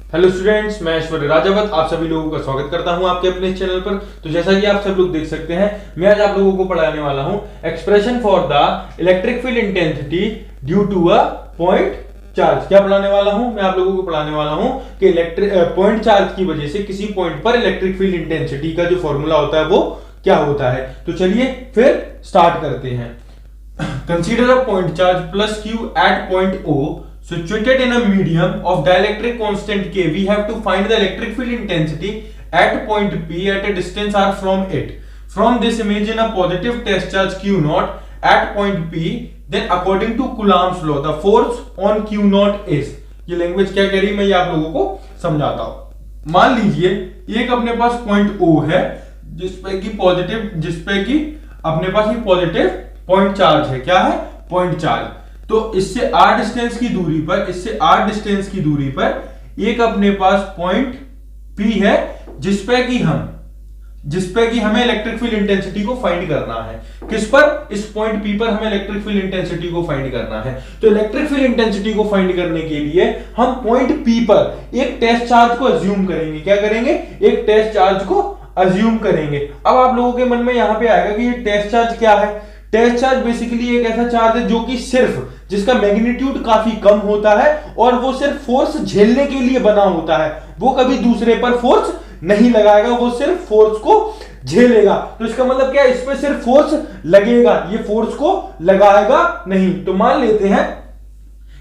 Hello students, मैं ऐश्वर्य राजावत आप सभी लोगों का स्वागत करता हूं आपके अपने इस चैनल पर। तो जैसा कि आप सब लोग देख सकते हैं, मैं आज आप लोगों को पढ़ाने वाला हूं expression for the electric field intensity due to a point charge. क्या पढ़ाने वाला हूं? मैं आप लोगों को पढ़ाने वाला हूं कि इलेक्ट्रिक पॉइंट चार्ज की वजह से किसी पॉइंट पर इलेक्ट्रिक फील्ड इंटेंसिटी का जो फॉर्मूला होता है वो क्या होता है। तो चलिए फिर स्टार्ट करते हैं। Consider a point charge plus Q at point O situated in a medium of dielectric constant K. We have to find the electric field intensity at point P at a distance R from it. From this, imagine a positive test charge Q naught at point P. Then, according to Coulomb's law, the force on Q naught is. ये language क्या कह रही है मैं ये आप लोगों को समझाता हूं। मान लीजिए एक अपने पास पॉइंट O है जिसपे कि अपने पास ये पॉजिटिव पॉइंट चार्ज है। क्या है? Point charge. तो इससे r डिस्टेंस की दूरी पर एक अपने पास पॉइंट P है जिसपे कि हमें इलेक्ट्रिक फील्ड इंटेंसिटी को फाइंड करना है। किस पर? इस पॉइंट P पर हमें इलेक्ट्रिक फील्ड इंटेंसिटी को फाइंड करना है। तो इलेक्ट्रिक फील्ड इंटेंसिटी को फाइंड करने के लिए हम पॉइंट P पर एक टेस्ट चार्ज को अज्यूम करेंगे। क्या करेंगे? एक टेस्ट चार्ज को अज्यूम करेंगे। अब आप लोगों के मन में यहां पे आएगा कि ये टेस्ट चार्ज क्या है। टेस्ट चार्ज बेसिकली एक ऐसा चार्ज है जो कि जिसका मैग्नीट्यूड काफी कम होता है और वो सिर्फ फोर्स झेलने के लिए बना होता है। वो कभी दूसरे पर फोर्स नहीं लगाएगा, वो सिर्फ फोर्स को झेलेगा। तो इसका मतलब क्या है? इस पे सिर्फ फोर्स लगेगा, ये फोर्स को लगाएगा नहीं। तो मान लेते हैं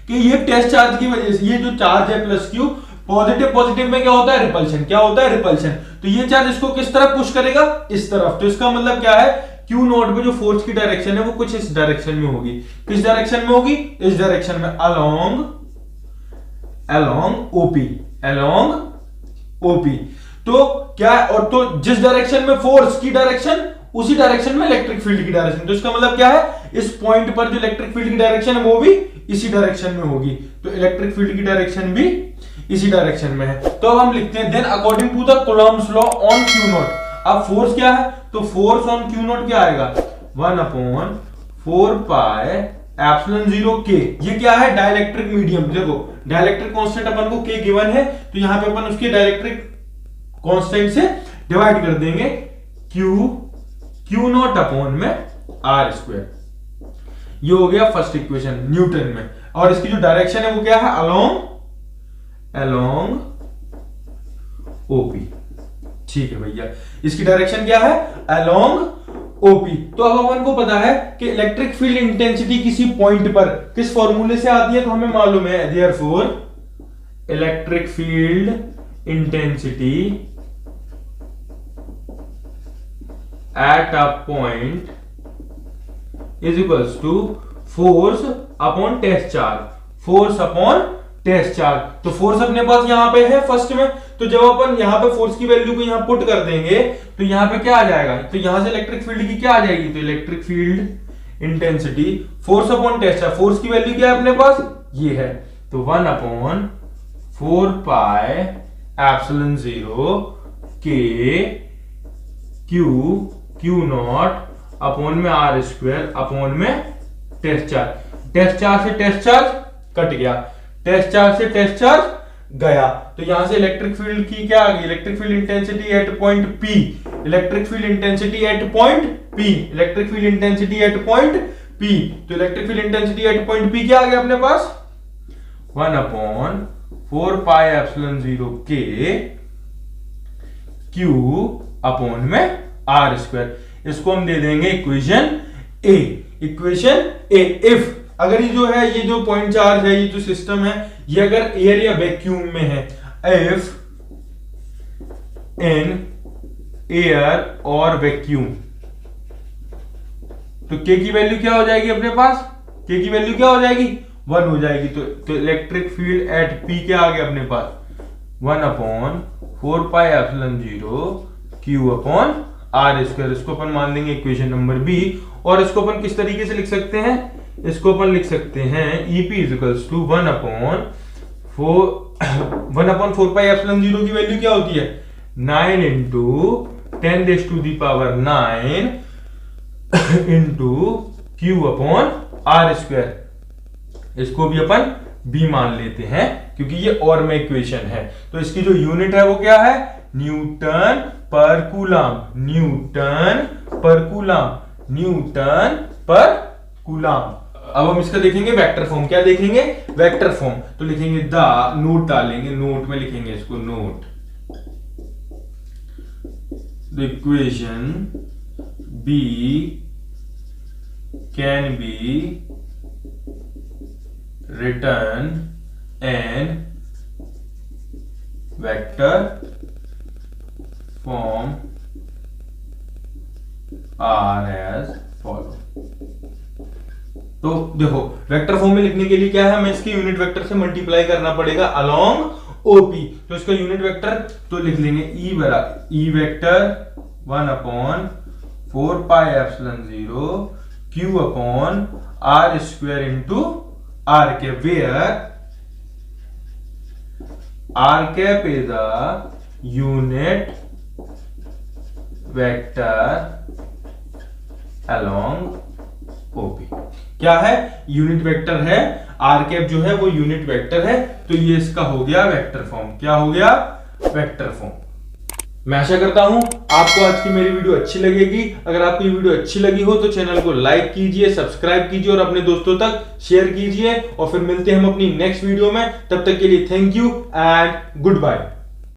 कि ये टेस्ट चार्ज की वजह से ये जो चार्ज है प्लस क्यू, पॉजिटिव में क्या होता है? रिपल्शन। क्या होता है? रिपल्शन। तो ये चार्ज इसको किस तरफ पुश करेगा? इस तरफ। तो इसका मतलब क्या है? Q नोट पे जो फोर्स की डायरेक्शन है वो कुछ इस डायरेक्शन में होगी। किस डायरेक्शन में होगी? इस डायरेक्शन में, अलोंग OP। तो क्या? और तो जिस डायरेक्शन में फोर्स की डायरेक्शन, उसी डायरेक्शन में इलेक्ट्रिक फील्ड की डायरेक्शन। तो इसका मतलब क्या है? इस पॉइंट पर जो इलेक्ट्रिक फील्ड की डायरेक्शन है वो भी इसी डायरेक्शन में होगी। तो इलेक्ट्रिक फील्ड की डायरेक्शन भी इसी डायरेक्न में है। तो अब हम लिखते हैं then according to the Coulomb's law on Q naught. अब फोर्स क्या है? तो फोर्स ऑन Q नॉट क्या आएगा? 1/4 पाई एप्सिलॉन 0 K। ये क्या है? Dielectric medium. देखो डाइलेक्ट्रिक कांस्टेंट अपन को K गिवन है, तो यहां पे अपन उसके डाइलेक्ट्रिक कांस्टेंट से डिवाइड कर देंगे Q नॉट अपॉन में R²। ये हो गया फर्स्ट इक्वेशन न्यूटन में। और इसकी जो डायरेक्शन है वो क्या है? Along OP। ठीक है भैया, इसकी डायरेक्शन क्या है? Along OP। तो अब अपन को पता है कि इलेक्ट्रिक फील्ड इंटेंसिटी किसी पॉइंट पर किस फॉर्मूले से आती है, तो हमें मालूम है therefore electric field intensity at a point is equals to force upon test charge. तो फोर्स अपने पास यहां पे है फर्स्ट में। तो जब अपन यहां पे फोर्स की वैल्यू को यहां पुट कर देंगे तो यहां पे क्या आ जाएगा? तो यहां से इलेक्ट्रिक फील्ड की क्या आ जाएगी? तो electric field intensity force upon test charge. Force की वैल्यू क्या है अपने पास? ये है। तो 1/4 pi epsilon 0 K Q naught upon में R² अपॉन में टेस्ट चार्ज। टेस्ट चार्ज से टेस्ट चार्ज कट गया, टेस्ट चार्ज से टेस्ट चार्ज गया। तो यहां से इलेक्ट्रिक फील्ड की क्या आ गई? Electric field intensity eight point P। Electric field intensity eight point P। Electric field intensity eight point P। तो electric field intensity eight point P क्या आ गया अपने पास? 1/4 pi epsilon 0 K Q upon में R²। इसको हम दे देंगे इक्वेशन A। इफ अगर ये जो है, ये जो पॉइंट चार्ज है, ये जो सिस्टम है, ये अगर एयर या वैक्यूम में है, इफ इन एयर और वैक्यूम, तो K की वैल्यू क्या हो जाएगी अपने पास? K की वैल्यू क्या हो जाएगी? 1 हो जाएगी। तो इलेक्ट्रिक फील्ड एट P क्या आ गया अपने पास? 1/4 pi epsilon 0 Q upon R²। इसको अपन मान लेंगे इक्वेशन नंबर B। और इसको अपन किस तरीके से लिख सकते हैं? इसको अपन लिख सकते हैं EP is equals to 1/4 pi epsilon 0 की वैल्यू क्या होती है? 9 × 10⁹ इंटू Q अपॉन R²। इसको भी अपन B मान लेते हैं क्योंकि ये और में इक्वेशन है। तो इसकी जो यूनिट है वो क्या है, न्यूटन पर कूलम, न्यूटन पर कूलम, न्यूटन पर कूलम। अब हम इसका देखेंगे वेक्टर फॉर्म। क्या देखेंगे, वेक्टर फॉर्म। तो लिखेंगे द, नोट डालेंगे, नोट में लिखेंगे इसको, note the equation B can be written in vector form are as follow। तो देखो वेक्टर फॉर्म में लिखने के लिए क्या है, हमें इसकी यूनिट वेक्टर से मल्टीप्लाई करना पड़ेगा अलोंग ओपी। तो इसका यूनिट वेक्टर तो लिख लेंगे E vector 1/4 pi epsilon 0 q upon r square into r cap, where r cap is a unit vector along OP. क्या है, यूनिट वेक्टर है, आर कैप जो है वो यूनिट वेक्टर है। तो ये इसका हो गया वेक्टर फॉर्म। क्या हो गया, वेक्टर फॉर्म। मैं आशा करता हूं आपको आज की मेरी वीडियो अच्छी लगेगी। अगर आपको ये वीडियो अच्छी लगी हो तो चैनल को लाइक कीजिए, सब्सक्राइब कीजिए और अपने दोस्तों तक शेयर कीजिए। और फिर मिलते हैं हम अपनी नेक्स्ट वीडियो में। तब तक के लिए thank you and good bye.